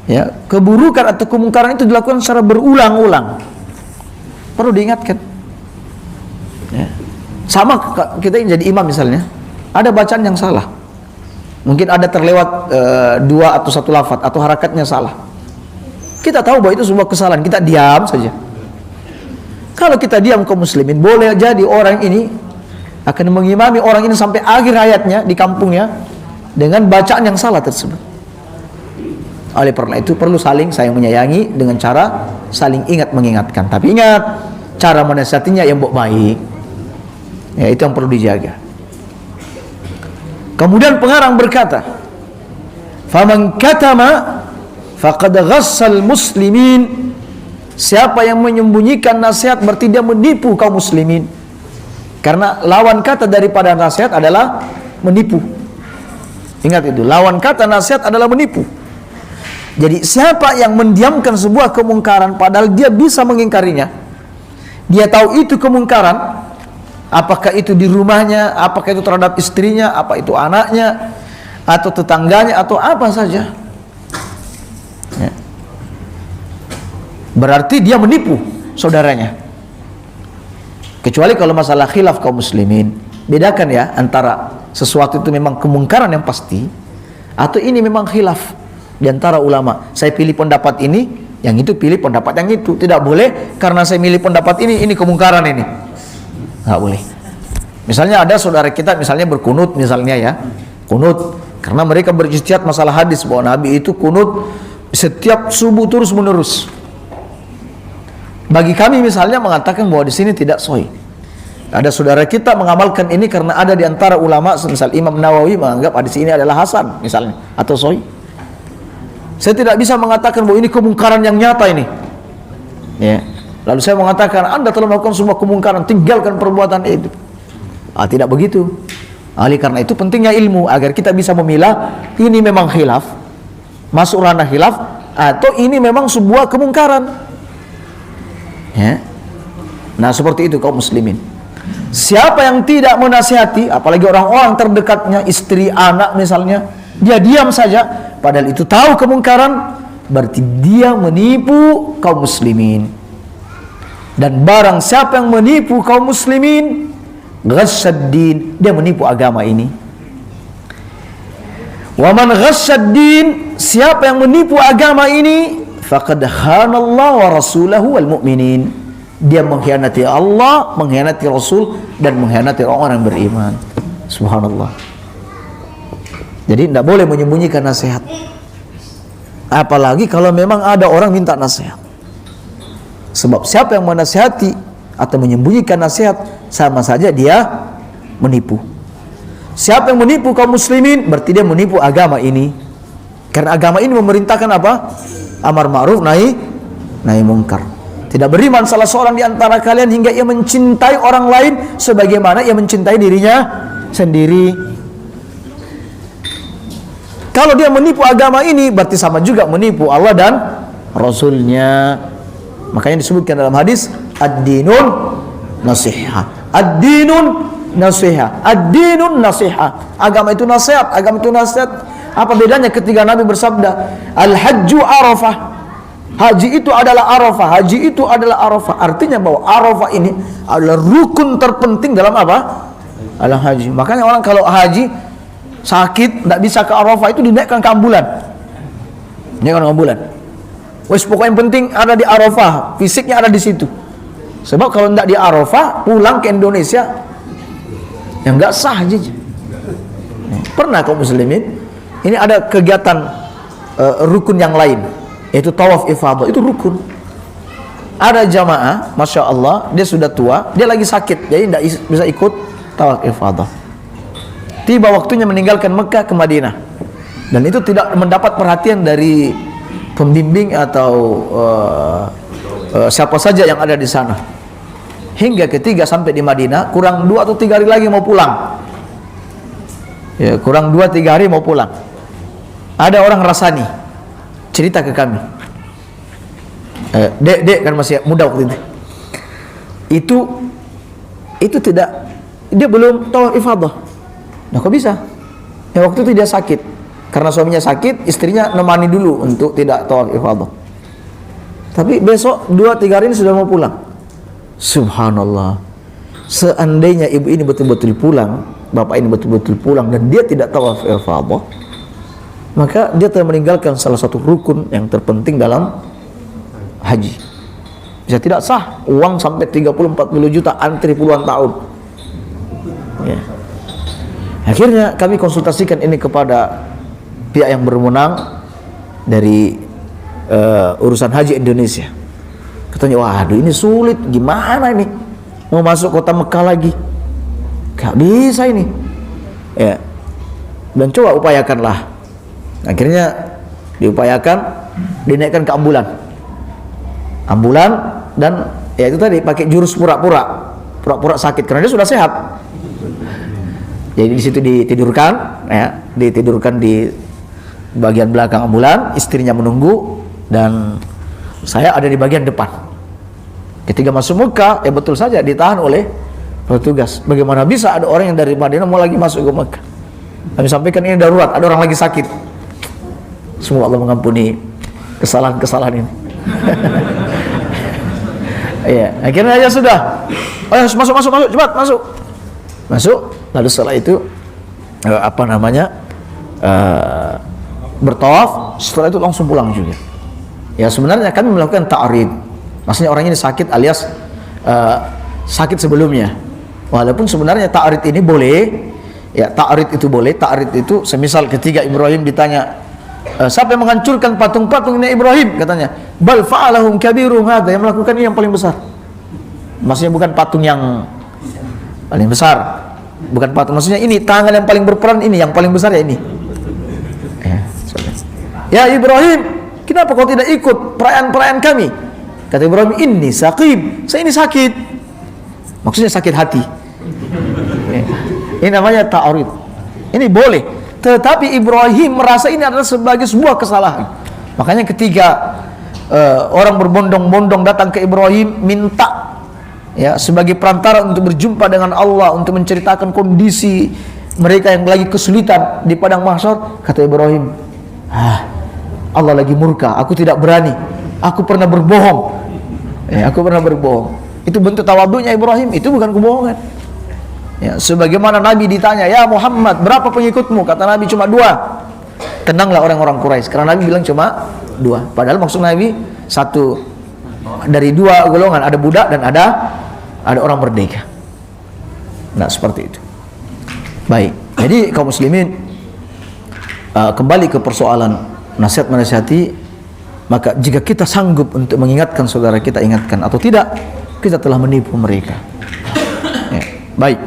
ya, keburukan atau kemungkaran itu dilakukan secara berulang-ulang. Perlu diingatkan. Ya. Sama kita yang jadi imam misalnya, ada bacaan yang salah. Mungkin ada terlewat dua atau satu lafaz atau harakatnya salah. Kita tahu bahwa itu sebuah kesalahan, kita diam saja. Kalau kita diam kaum muslimin, boleh jadi orang ini akan mengimami orang ini sampai akhir hayatnya di kampungnya dengan bacaan yang salah tersebut. Oleh karena itu perlu saling menyayangi dengan cara saling mengingatkan. Tapi ingat, cara menasihatinya yang baik. Ya, itu yang perlu dijaga. Kemudian pengarang berkata, "Faman katama faqad ghassal muslimin." Siapa yang menyembunyikan nasihat berarti dia menipu kaum muslimin. Karena lawan kata daripada nasihat adalah menipu. Ingat itu, lawan kata nasihat adalah menipu. Jadi siapa yang mendiamkan sebuah kemungkaran padahal dia bisa mengingkarinya, dia tahu itu kemungkaran, apakah itu di rumahnya, apakah itu terhadap istrinya, apa itu anaknya, atau tetangganya, atau apa saja, ya, berarti dia menipu saudaranya. Kecuali kalau masalah khilaf kaum muslimin, bedakan ya antara sesuatu itu memang kemungkaran yang pasti, atau ini memang khilaf di antara ulama. Saya pilih pendapat ini, yang itu pilih pendapat yang itu. Tidak boleh karena saya milih pendapat ini kemungkaran ini. Nggak boleh. Misalnya ada saudara kita misalnya berkunut misalnya ya, kunut karena mereka berijtihad masalah hadis bahwa Nabi itu kunut setiap subuh terus menerus. Bagi kami misalnya mengatakan bahwa di sini tidak sahih. Ada saudara kita mengamalkan ini karena ada di antara ulama, misal Imam Nawawi menganggap hadis ini adalah hasan misalnya atau sahih. Saya tidak bisa mengatakan bahwa ini kemungkaran yang nyata ini. Ya. Lalu saya mengatakan Anda telah melakukan semua kemungkaran, tinggalkan perbuatan itu. Tidak begitu. Oleh karena itu pentingnya ilmu agar kita bisa memilah ini memang khilaf, masuk ranah khilaf, atau ini memang sebuah kemungkaran. Ya. Nah seperti itu kaum muslimin. Siapa yang tidak menasihati, apalagi orang-orang terdekatnya, istri, anak misalnya, dia diam saja, padahal itu tahu kemungkaran, berarti dia menipu kaum muslimin. Dan barang siapa yang menipu kaum muslimin, ghasyaddin, dia menipu agama ini. Wa man ghasyaddin, siapa yang menipu agama ini, faqad khanallahu wa rasulahu wal mu'minin. Dia mengkhianati Allah, mengkhianati Rasul, dan mengkhianati orang-orang yang beriman. Subhanallah. Jadi tidak boleh menyembunyikan nasihat. Apalagi kalau memang ada orang minta nasihat. Sebab siapa yang menasihati atau menyembunyikan nasihat, sama saja dia menipu. Siapa yang menipu kaum muslimin, berarti dia menipu agama ini. Karena agama ini memerintahkan apa? Amar ma'ruf nahi mungkar. Tidak beriman salah seorang di antara kalian hingga ia mencintai orang lain sebagaimana ia mencintai dirinya sendiri. Kalau dia menipu agama ini, berarti sama juga menipu Allah dan Rasulnya. Makanya disebutkan dalam hadis, ad-dinun nasiha, ad-dinun nasiha, ad-dinun nasiha. Agama itu nasihat, agama itu nasihat. Apa bedanya ketika Nabi bersabda, al-hajju arafah, haji itu adalah arafah, haji itu adalah arafah. Artinya bahwa arafah ini adalah rukun terpenting dalam apa? Dalam haji. Makanya orang kalau haji sakit, tidak bisa ke Arafah, itu dinaikkan ke ambulan. Dinaikkan ke ambulan. Wes pokoknya yang penting ada di Arafah, fisiknya ada di situ. Sebab kalau tidak di Arafah, pulang ke Indonesia, yang nggak sah aja. Pernah kaum muslimin, ini ada kegiatan rukun yang lain, yaitu tawaf ifadah, itu rukun. Ada jamaah, masya Allah, dia sudah tua, dia lagi sakit, jadi tidak bisa ikut tawaf ifadah. Tiba waktunya meninggalkan Mekah ke Madinah, dan itu tidak mendapat perhatian dari pembimbing atau siapa saja yang ada di sana. Hingga ketika sampai di Madinah, kurang 2 atau 3 hari lagi mau pulang. Ya, kurang 2-3 hari mau pulang. Ada orang Rasani cerita ke kami, dek kan masih muda waktu itu. Itu tidak, dia belum tawaf ifadah. Nah kok bisa? Ya waktu itu dia sakit, karena suaminya sakit, istrinya nemani dulu untuk tidak tawaf ifadah. Tapi besok 2-3 hari ini sudah mau pulang. Subhanallah. Seandainya ibu ini betul-betul pulang, bapak ini betul-betul pulang, dan dia tidak tawaf ifadah, maka dia telah meninggalkan salah satu rukun yang terpenting dalam haji. Bisa tidak sah, uang sampai 30-40 juta, antri puluhan tahun. Ya. Akhirnya kami konsultasikan ini kepada pihak yang berwenang dari urusan haji Indonesia. Katanya, waduh ini sulit, gimana ini mau masuk kota Mekah lagi, gak bisa ini ya. Dan coba upayakanlah. Akhirnya diupayakan, dinaikkan ke ambulan, dan ya itu tadi pakai jurus pura-pura sakit karena dia sudah sehat. Jadi di situ ditidurkan, ya, ditidurkan di bagian belakang ambulan, istrinya menunggu, dan saya ada di bagian depan. Ketika masuk Mekah, ya betul saja ditahan oleh petugas. Bagaimana bisa ada orang yang dari Madinah mau lagi masuk ke Mekah? Kami sampaikan ini darurat, ada orang lagi sakit. Semoga Allah mengampuni kesalahan-kesalahan ini. Iya, akhirnya aja sudah. Oh ya, masuk, cepat masuk. Lalu setelah itu bertawaf, setelah itu langsung pulang juga. Ya sebenarnya kami melakukan ta'rid, maksudnya orang ini sakit alias sakit sebelumnya. Walaupun sebenarnya ta'rid ini boleh, ya ta'rid itu boleh. Ta'rid itu semisal ketika Ibrahim ditanya, siapa yang menghancurkan patung-patung ini Ibrahim, katanya, bal fa'alahum kabiruhum hadza, yang melakukan ini yang paling besar. Maksudnya bukan patung yang paling besar, bukan patung, maksudnya ini tangan yang paling berperan, ini yang paling besar ya ini. Ya Ibrahim, kenapa kau tidak ikut perayaan-perayaan kami? Kata Ibrahim, ini saqim, saya ini sakit. Maksudnya sakit hati. Ini namanya ta'rid. Ini boleh. Tetapi Ibrahim merasa ini adalah sebagai sebuah kesalahan. Makanya ketika orang berbondong-bondong datang ke Ibrahim minta, ya, sebagai perantara untuk berjumpa dengan Allah, untuk menceritakan kondisi mereka yang lagi kesulitan di padang mahsyar, kata Ibrahim, Allah lagi murka, aku tidak berani, aku pernah berbohong, ya, aku pernah berbohong. Itu bentuk tawadhunya Ibrahim, itu bukan kebohongan. Ya, sebagaimana Nabi ditanya, ya Muhammad, berapa pengikutmu? Kata Nabi, cuma 2. Tenanglah orang-orang Quraisy, karena Nabi bilang cuma 2. Padahal maksud Nabi satu dari 2 golongan, ada budak dan ada orang merdeka. Nah seperti itu. Baik, jadi kaum muslimin, kembali ke persoalan nasihat menasihati, maka jika kita sanggup untuk mengingatkan saudara kita, ingatkan, atau tidak, kita telah menipu mereka. Ya, baik.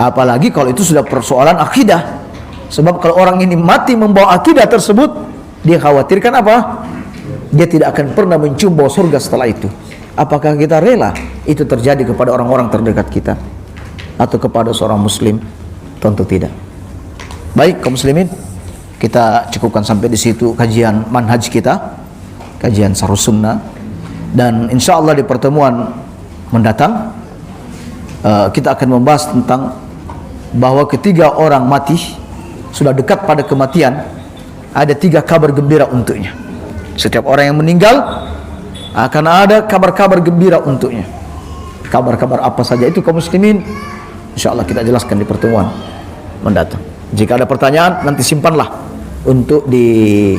Apalagi kalau itu sudah persoalan akidah. Sebab kalau orang ini mati membawa akidah tersebut, dia khawatirkan apa? Dia tidak akan pernah mencium bau surga setelah itu. Apakah kita rela itu terjadi kepada orang-orang terdekat kita atau kepada seorang muslim? Tentu tidak. Baik kaum muslimin, kita cukupkan sampai di situ kajian manhaj kita, kajian Syarhus Sunnah, dan insya Allah di pertemuan mendatang kita akan membahas tentang bahwa ketiga orang mati sudah dekat pada kematian, ada 3 kabar gembira untuknya. Setiap orang yang meninggal akan ada kabar-kabar gembira untuknya. Kabar-kabar apa saja itu kaum muslimin, insya Allah kita jelaskan di pertemuan mendatang. Jika ada pertanyaan nanti simpanlah untuk di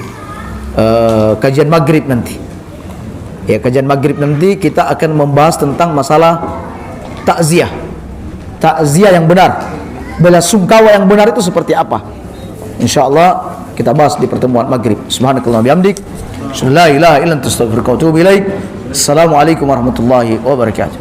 kajian maghrib nanti. Ya, kajian maghrib nanti kita akan membahas tentang masalah takziah. Takziah yang benar, belasungkawa yang benar itu seperti apa? Insyaallah kita bahas di pertemuan maghrib. Subhanakallahumma bihamdik, la ilaha illa anta astaghfiruka wa atubu ilaik. Assalamualaikum warahmatullahi wabarakatuh.